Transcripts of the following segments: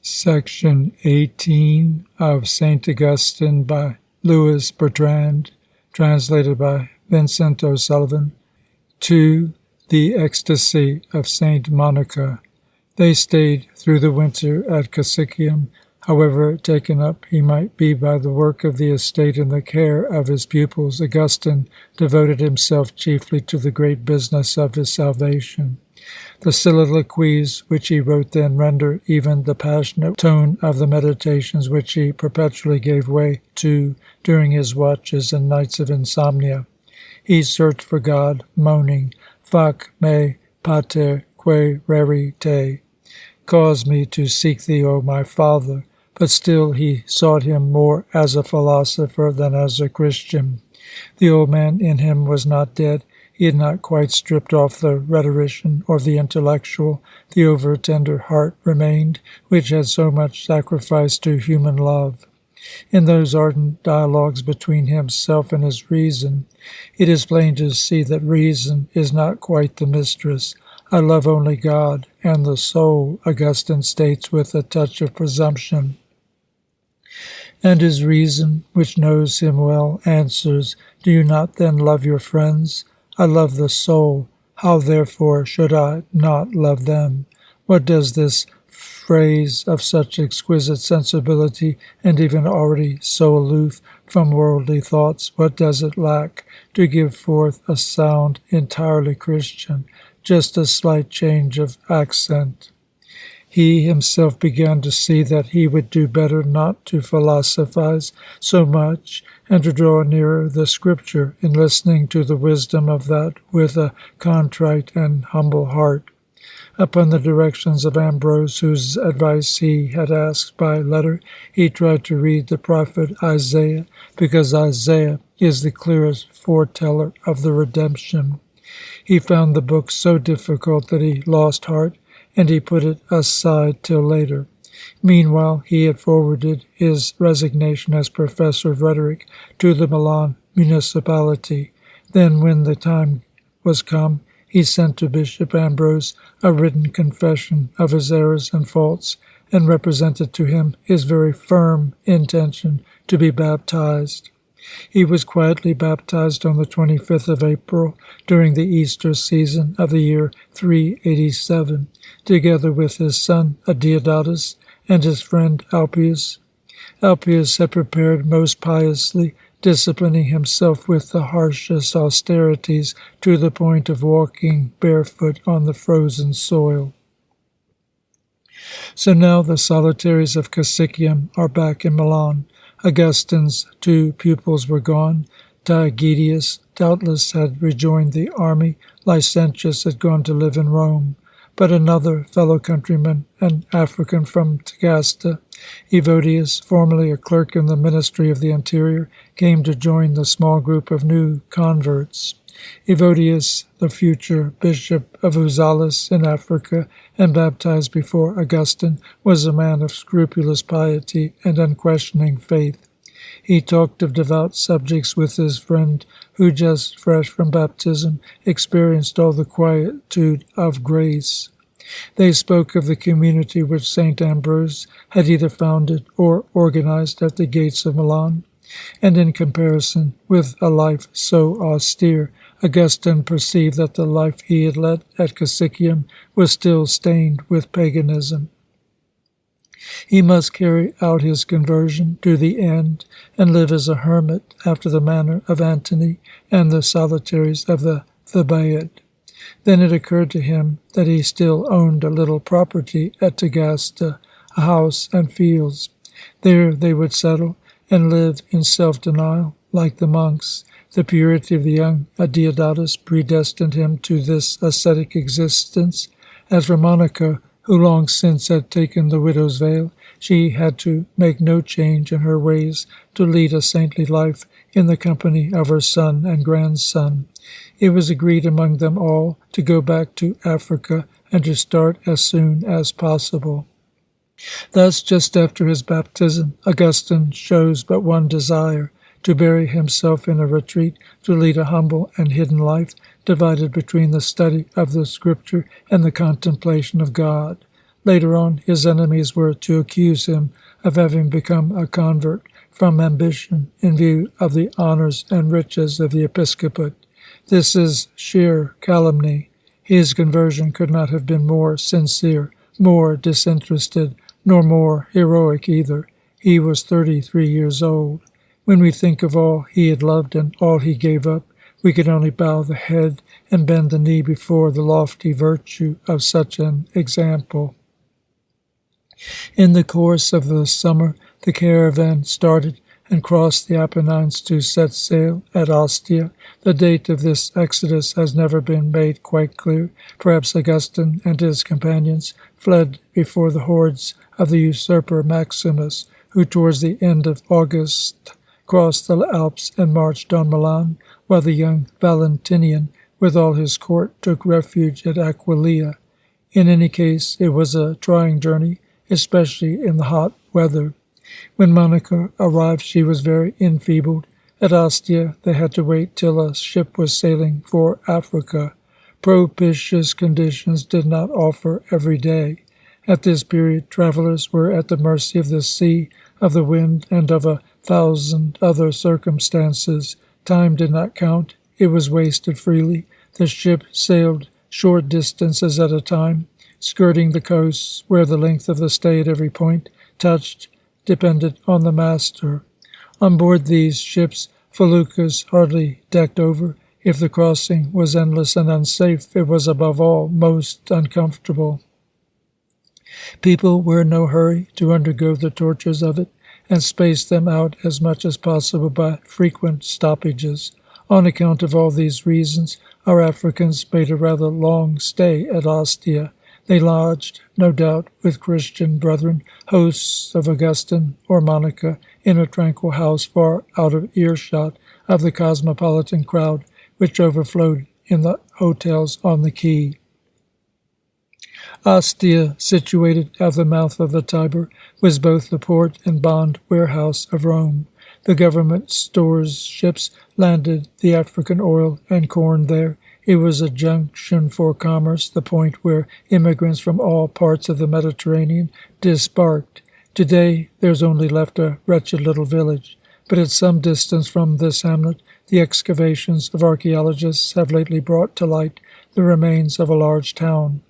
Section 18 of St. Augustine by Louis Bertrand, translated by Vincent O'Sullivan. 2. The Ecstasy of St. Monica. They stayed through the winter at Cassicium. However taken up he might be by the work of the estate and the care of his pupils, Augustine devoted himself chiefly to the great business of his salvation. The soliloquies which he wrote then render even the passionate tone of the meditations which he perpetually gave way to during his watches and nights of insomnia. He searched for God, moaning, "Fac me, pater, que rere te." Cause me to seek thee, O my Father. But still he sought him more as a philosopher than as a Christian. The old man in him was not dead. He had not quite stripped off the rhetorician or the intellectual. The over-tender heart remained, which had so much sacrificed to human love. In those ardent dialogues between himself and his reason, it is plain to see that reason is not quite the mistress. I love only God and the soul, Augustine states with a touch of presumption. And his reason, which knows him well, answers, "Do you not then love your friends? I love the soul. How therefore should I not love them?" What does this phrase of such exquisite sensibility, and even already so aloof from worldly thoughts, what does it lack to give forth a sound entirely Christian? Just a slight change of accent. He himself began to see that he would do better not to philosophize so much and to draw nearer the Scripture in listening to the wisdom of that with a contrite and humble heart. Upon the directions of Ambrose, whose advice he had asked by letter, he tried to read the prophet Isaiah, because Isaiah is the clearest foreteller of the redemption. He found the book so difficult that he lost heart, and he put it aside till later. Meanwhile, he had forwarded his resignation as professor of rhetoric to the Milan municipality. Then, when the time was come, he sent to Bishop Ambrose a written confession of his errors and faults, and represented to him his very firm intention to be baptized. He was quietly baptized on the 25th of April, during the Easter season of the year 387, together with his son Adeodatus and his friend Alpius. Alpius had prepared most piously, disciplining himself with the harshest austerities to the point of walking barefoot on the frozen soil. So now the solitaries of Cassicium are back in Milan. Augustine's 2 pupils were gone. Thagaste doubtless had rejoined the army. Licentius had gone to live in Rome. But another fellow countryman, an African from Thagaste, Evodius, formerly a clerk in the Ministry of the Interior, came to join the small group of new converts. Evodius, the future bishop of Uzalis in Africa and baptized before Augustine, was a man of scrupulous piety and unquestioning faith. He talked of devout subjects with his friend, who, just fresh from baptism, experienced all the quietude of grace. They spoke of the community which St. Ambrose had either founded or organized at the gates of Milan, and in comparison with a life so austere, Augustine perceived that the life he had led at Cassicium was still stained with paganism. He must carry out his conversion to the end and live as a hermit after the manner of Antony and the solitaries of the Thebaid. Then it occurred to him that he still owned a little property at Thagaste, a house and fields. There they would settle and live in self-denial, like the monks. The purity of the young Adeodatus predestined him to this ascetic existence. As for Monnica, who long since had taken the widow's veil, she had to make no change in her ways to lead a saintly life in the company of her son and grandson. It was agreed among them all to go back to Africa and to start as soon as possible. Thus, just after his baptism, Augustine shows but one desire, to bury himself in a retreat, to lead a humble and hidden life, divided between the study of the Scripture and the contemplation of God. Later on, his enemies were to accuse him of having become a convert from ambition in view of the honors and riches of the episcopate. This is sheer calumny. His conversion could not have been more sincere, more disinterested, nor more heroic either. He was 33 years old. When we think of all he had loved and all he gave up, we could only bow the head and bend the knee before the lofty virtue of such an example. In the course of the summer, the caravan started and crossed the Apennines to set sail at Ostia. The date of this exodus has never been made quite clear. Perhaps Augustin and his companions fled before the hordes of the usurper Maximus, who towards the end of August crossed the Alps and marched on Milan, while the young Valentinian, with all his court, took refuge at Aquileia. In any case, it was a trying journey, especially in the hot weather. When Monnica arrived, she was very enfeebled. At Ostia, they had to wait till a ship was sailing for Africa. Propitious conditions did not offer every day. At this period, travelers were at the mercy of the sea, of the wind, and of 1,000 other circumstances. Time did not count. It was wasted freely. The ship sailed short distances at a time, skirting the coasts, where the length of the stay at every point touched depended on the master. On board these ships, feluccas hardly decked over. If the crossing was endless and unsafe, it was above all most uncomfortable. People were in no hurry to undergo the tortures of it, and spaced them out as much as possible by frequent stoppages. On account of all these reasons, our Africans made a rather long stay at Ostia. They lodged, no doubt, with Christian brethren, hosts of Augustin or Monnica, in a tranquil house far out of earshot of the cosmopolitan crowd which overflowed in the hotels on the quay. Ostia, situated at the mouth of the Tiber, was both the port and bond warehouse of Rome. The government stores ships landed the African oil and corn there. It was a junction for commerce, the point where immigrants from all parts of the Mediterranean disembarked. Today there's only left a wretched little village, but at some distance from this hamlet the excavations of archaeologists have lately brought to light the remains of a large town.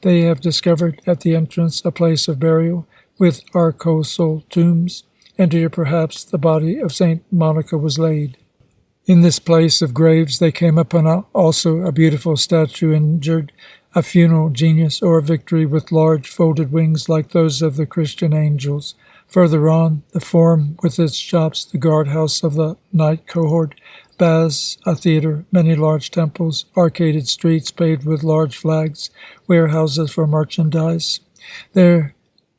They have discovered at the entrance a place of burial with arcosal tombs, and here perhaps the body of St. Monica was laid. In this place of graves they came upon also a beautiful statue injured, a funeral genius or a victory with large folded wings like those of the Christian angels. Further on, the Forum with its shops, the guardhouse of the night cohort, baths, a theatre, many large temples, arcaded streets paved with large flags, warehouses for merchandise. There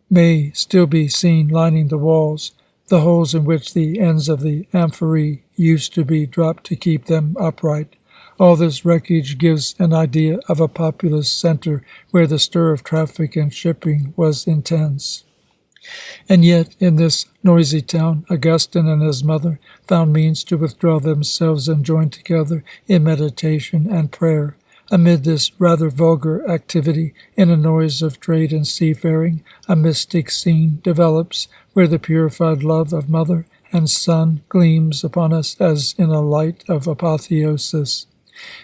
may still be seen lining the walls the holes in which the ends of the amphorae used to be dropped to keep them upright. All this wreckage gives an idea of a populous centre where the stir of traffic and shipping was intense. And yet, in this noisy town, Augustin and his mother found means to withdraw themselves and join together in meditation and prayer. Amid this rather vulgar activity, in a noise of trade and seafaring, a mystic scene develops, where the purified love of mother and son gleams upon us as in a light of apotheosis.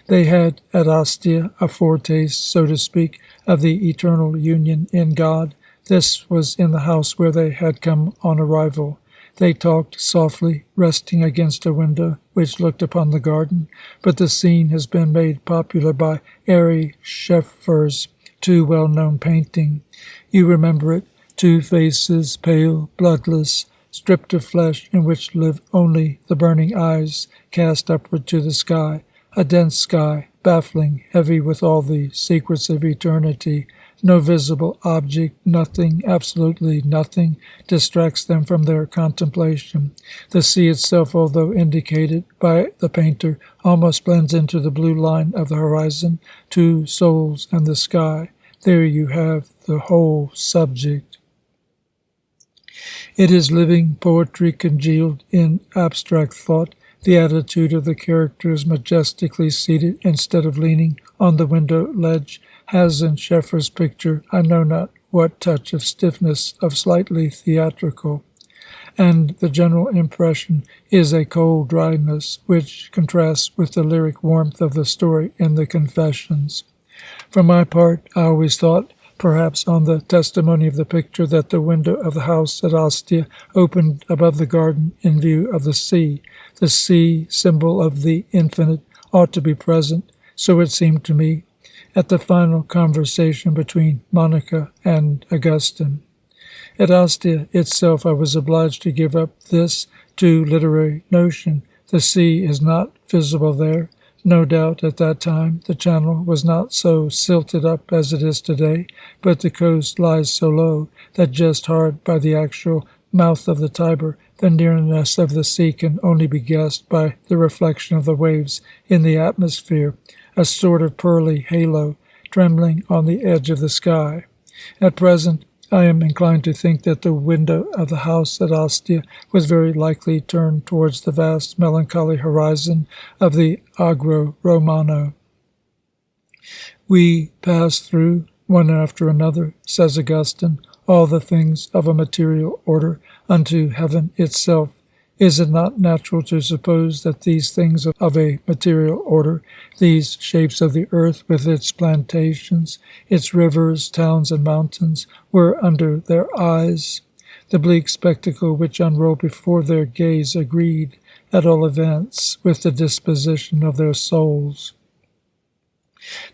They had at Ostia a foretaste, so to speak, of the eternal union in God. This was in the house where they had come on arrival. They talked softly, resting against a window which looked upon the garden, but the scene has been made popular by Ary Scheffer's too well-known painting. You remember it, two faces, pale, bloodless, stripped of flesh, in which live only the burning eyes cast upward to the sky, a dense sky, baffling, heavy with all the secrets of eternity. No visible object, nothing, absolutely nothing, distracts them from their contemplation. The sea itself, although indicated by the painter, almost blends into the blue line of the horizon, two souls and the sky. There you have the whole subject. It is living poetry congealed in abstract thought. The attitude of the characters, majestically seated instead of leaning on the window ledge, has in Scheffer's picture, I know not what touch of stiffness, of slightly theatrical, and the general impression is a cold dryness which contrasts with the lyric warmth of the story in the Confessions. For my part, I always thought, perhaps on the testimony of the picture, that the window of the house at Ostia opened above the garden in view of the sea. The sea, symbol of the infinite, ought to be present, so it seemed to me, at the final conversation between Monnica and Augustin. At Ostia itself I was obliged to give up this too literary notion. The sea is not visible there. No doubt at that time the channel was not so silted up as it is today, but the coast lies so low that just hard by the actual mouth of the Tiber the nearness of the sea can only be guessed by the reflection of the waves in the atmosphere, a sort of pearly halo trembling on the edge of the sky. At present I am inclined to think that the window of the house at Ostia was very likely turned towards the vast melancholy horizon of the Agro Romano. We pass through, one after another, says Augustine, all the things of a material order unto heaven itself. Is it not natural to suppose that these things of a material order, these shapes of the earth with its plantations, its rivers, towns, and mountains, were under their eyes? The bleak spectacle which unrolled before their gaze agreed, at all events, with the disposition of their souls.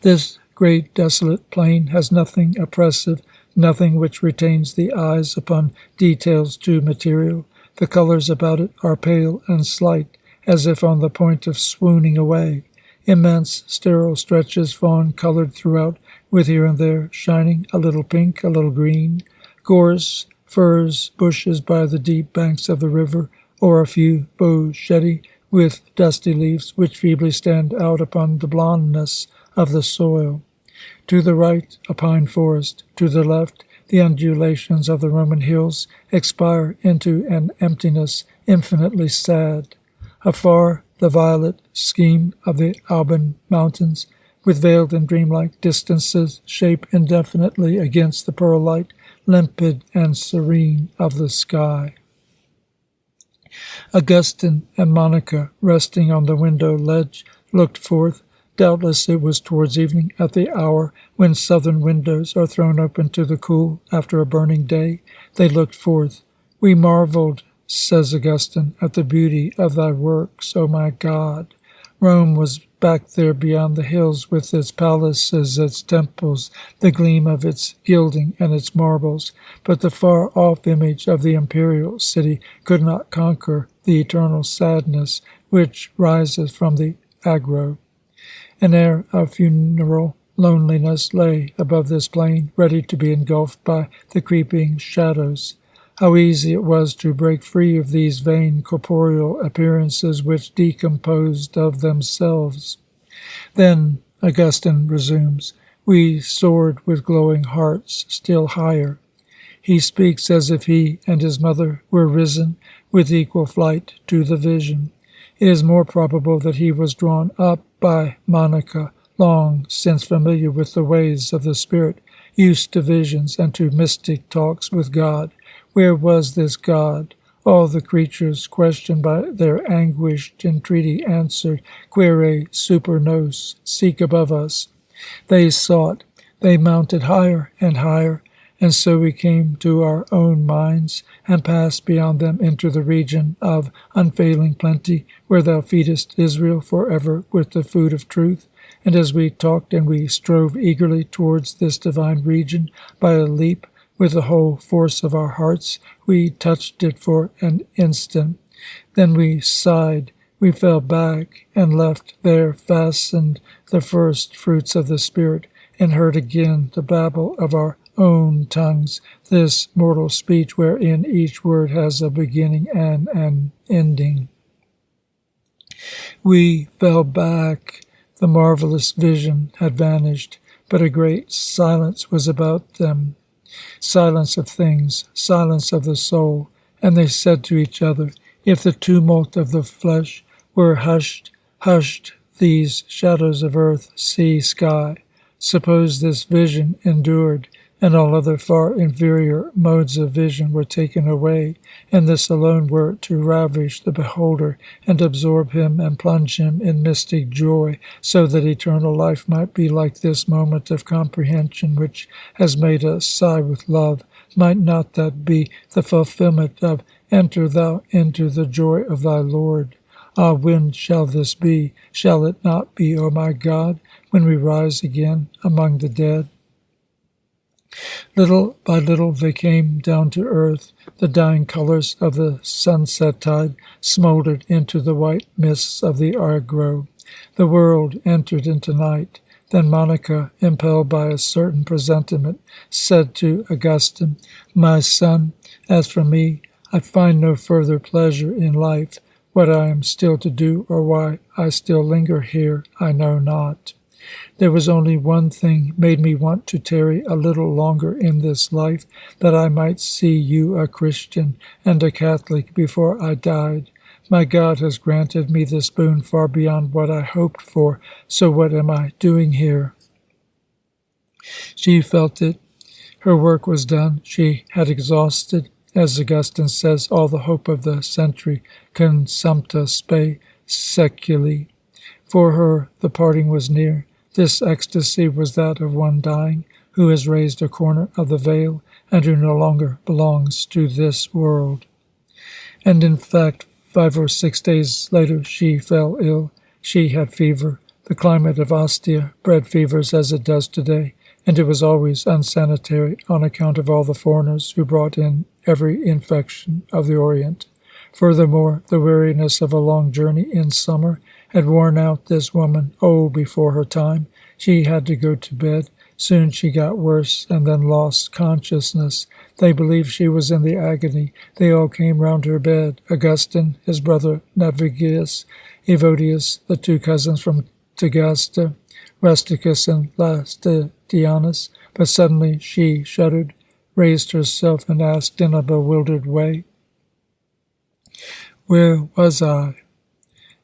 This great desolate plain has nothing oppressive, nothing which retains the eyes upon details too material. The colours about it are pale and slight, as if on the point of swooning away. Immense, sterile stretches, fawn-coloured throughout, with here and there shining a little pink, a little green, gorse, furze, bushes by the deep banks of the river, or a few boscheti with dusty leaves, which feebly stand out upon the blondness of the soil. To the right, a pine forest. To the left, the undulations of the Roman hills expire into an emptiness infinitely sad. Afar, the violet scheme of the Alban mountains, with veiled and dreamlike distances, shape indefinitely against the pearl light, limpid and serene, of the sky. Augustin and Monnica, resting on the window ledge, looked forth. Doubtless it was towards evening, at the hour when southern windows are thrown open to the cool after a burning day. They looked forth. We marvelled, says Augustine, at the beauty of thy works, O my God. Rome was back there beyond the hills, with its palaces, its temples, the gleam of its gilding and its marbles, but the far-off image of the imperial city could not conquer the eternal sadness which rises from the Agro. An air of funeral loneliness lay above this plain, ready to be engulfed by the creeping shadows. How easy it was to break free of these vain corporeal appearances which decomposed of themselves. Then, Augustine resumes, we soared with glowing hearts still higher. He speaks as if he and his mother were risen with equal flight to the vision. It is more probable that he was drawn up by Monnica, long since familiar with the ways of the Spirit, used to visions and to mystic talks with God. Where was this God? All the creatures, questioned by their anguished entreaty, answered, Quaere super nos, seek above us. They sought, they mounted higher and higher, and so we came to our own minds, and passed beyond them into the region of unfailing plenty, where thou feedest Israel forever with the food of truth. And as we talked and we strove eagerly towards this divine region, by a leap, with the whole force of our hearts, we touched it for an instant. Then we sighed, we fell back, and left there fastened the first fruits of the Spirit, and heard again the babble of our own tongues, this mortal speech wherein each word has a beginning and an ending. We fell back. The marvelous vision had vanished, but a great silence was about them. Silence of things, silence of the soul. And they said to each other, if the tumult of the flesh were hushed, hushed these shadows of earth, sea, sky. Suppose this vision endured, and all other far inferior modes of vision were taken away, and this alone were to ravish the beholder and absorb him and plunge him in mystic joy, so that eternal life might be like this moment of comprehension which has made us sigh with love. Might not that be the fulfillment of "Enter thou into the joy of thy Lord"? Ah, when shall this be? Shall it not be, O my God, when we rise again among the dead? Little by little they came down to earth. The dying colors of the sunset tide smoldered into the white mists of the agro. The world entered into night. Then Monnica, impelled by a certain presentiment, said to Augustin, "My son, as for me, I find no further pleasure in life. What I am still to do, or why I still linger here, I know not. There was only one thing made me want to tarry a little longer in this life, that I might see you a Christian and a Catholic before I died. My God has granted me this boon far beyond what I hoped for, so what am I doing here?" She felt it. Her work was done. She had exhausted, as Augustin says, all the hope of the century, consumpta spe seculi. For her the parting was near. This ecstasy was that of one dying, who has raised a corner of the veil, and who no longer belongs to this world. And in fact, 5 or 6 days later she fell ill. She had fever. The climate of Ostia bred fevers as it does today, and it was always unsanitary on account of all the foreigners who brought in every infection of the Orient. Furthermore, the weariness of a long journey in summer had worn out this woman, old before her time. She had to go to bed. Soon she got worse, and then lost consciousness. They believed she was in the agony. They all came round her bed, Augustin, his brother Navigius, Evodius, the 2 cousins from Thagaste, Rusticus and Lastidianus. But suddenly she shuddered, raised herself, and asked in a bewildered way, "Where was I?"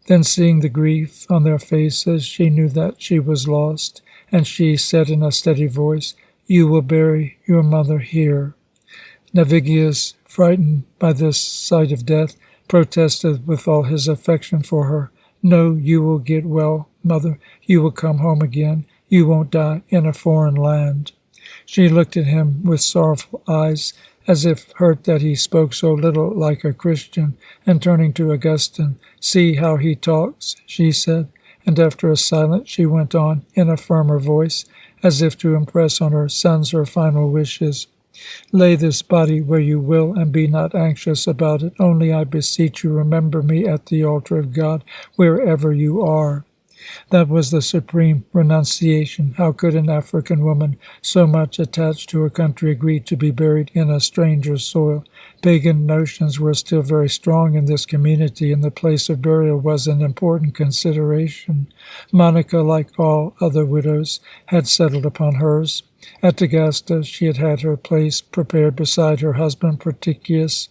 Then, seeing the grief on their faces, she knew that she was lost, and she said in a steady voice, "You will bury your mother here." Navigius, frightened by this sight of death, protested with all his affection for her. "No, you will get well, mother. You will come home again. You won't die in a foreign land." She looked at him with sorrowful eyes, as if hurt that he spoke so little like a Christian, and turning to Augustin, "See how he talks," she said, and after a silence she went on in a firmer voice, as if to impress on her sons her final wishes. "Lay this body where you will, and be not anxious about it. Only, I beseech you, remember me at the altar of God, wherever you are." That was the supreme renunciation. How could an African woman so much attached to her country agree to be buried in a stranger's soil? Pagan notions were still very strong in this community, and the place of burial was an important consideration. Monnica, like all other widows, had settled upon hers. At Thagaste she had had her place prepared beside her husband Proticus,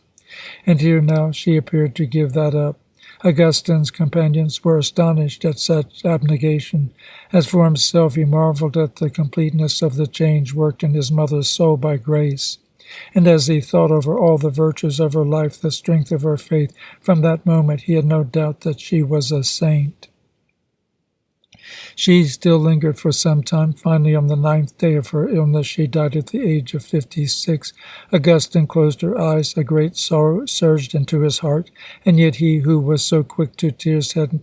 and here now she appeared to give that up. Augustin's companions were astonished at such abnegation. As for himself, he marveled at the completeness of the change worked in his mother's soul by grace. And as he thought over all the virtues of her life, the strength of her faith, from that moment he had no doubt that she was a saint. She still lingered for some time. Finally, on the 9th day of her illness, she died at the age of 56. Augustin closed her eyes. A great sorrow surged into his heart, and yet he who was so quick to tears had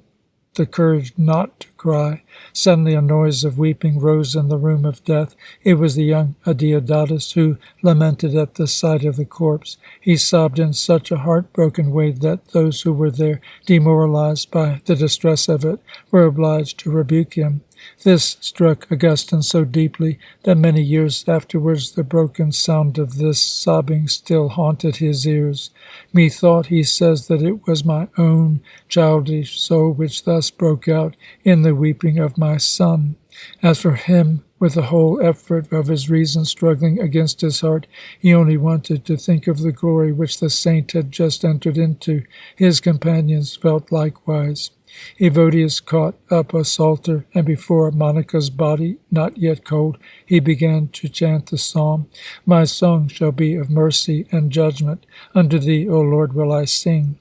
the courage not to cry. Suddenly a noise of weeping rose in the room of death. It was the young Adeodatus, who lamented at the sight of the corpse. He sobbed in such a heartbroken way that those who were there, demoralized by the distress of it, were obliged to rebuke him. This struck Augustin so deeply that many years afterwards the broken sound of this sobbing still haunted his ears. "Methought," he says, "that it was my own childish soul which thus broke out in the weeping of my son." As for him, with the whole effort of his reason struggling against his heart, he only wanted to think of the glory which the saint had just entered into. His companions felt likewise. Evodius caught up a psalter, and before Monica's body, not yet cold, he began to chant the psalm. My song shall be of mercy and judgment. Unto thee, O Lord, will I sing.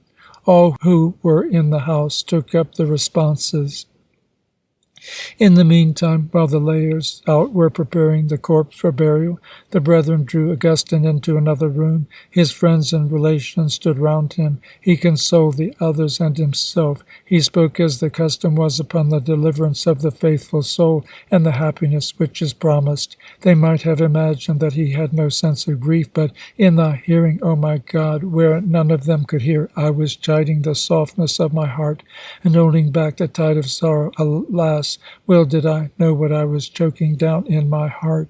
All who were in the house took up the responses. In the meantime, while the layers out were preparing the corpse for burial, the brethren drew Augustin into another room. His friends and relations stood round him. He consoled the others and himself. He spoke as the custom was upon the deliverance of the faithful soul and the happiness which is promised. They might have imagined that he had no sense of grief, but in thy hearing, O my God, where none of them could hear, I was chiding the softness of my heart and holding back the tide of sorrow. Alas, well did I know what I was choking down in my heart.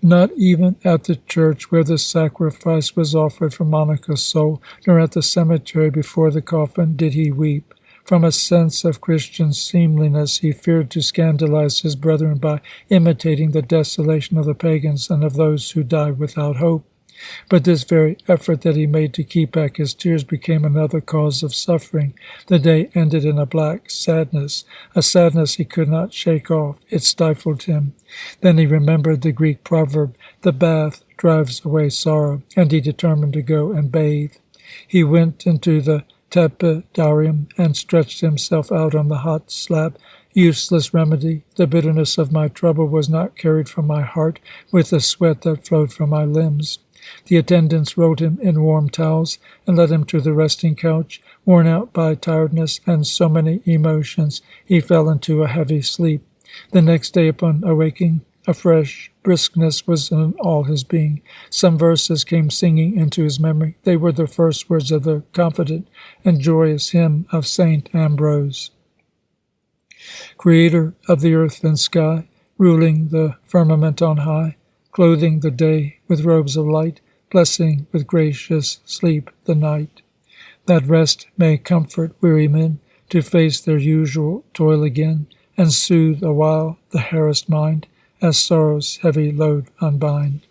Not even at the church where the sacrifice was offered for Monica's soul, nor at the cemetery before the coffin, did he weep. From a sense of Christian seemliness, he feared to scandalize his brethren by imitating the desolation of the pagans and of those who died without hope. But this very effort that he made to keep back his tears became another cause of suffering. The day ended in a black sadness, a sadness he could not shake off. It stifled him. Then he remembered the Greek proverb, the bath drives away sorrow, and he determined to go and bathe. He went into the tepidarium and stretched himself out on the hot slab. Useless remedy. The bitterness of my trouble was not carried from my heart with the sweat that flowed from my limbs. The attendants rolled him in warm towels and led him to the resting couch. Worn out by tiredness and so many emotions, he fell into a heavy sleep. The next day, upon awaking, a fresh briskness was in all his being. Some verses came singing into his memory. They were the first words of the confident and joyous hymn of St. Ambrose. Creator of the earth and sky, ruling the firmament on high, clothing the day with robes of light, blessing with gracious sleep the night, that rest may comfort weary men to face their usual toil again, and soothe awhile the harassed mind, as sorrow's heavy load unbind.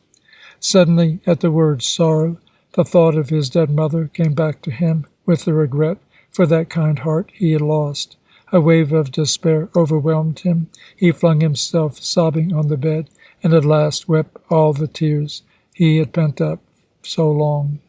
Suddenly, at the word sorrow, the thought of his dead mother came back to him with the regret for that kind heart he had lost. A wave of despair overwhelmed him. He flung himself sobbing on the bed, and at last wept all the tears he had pent up so long.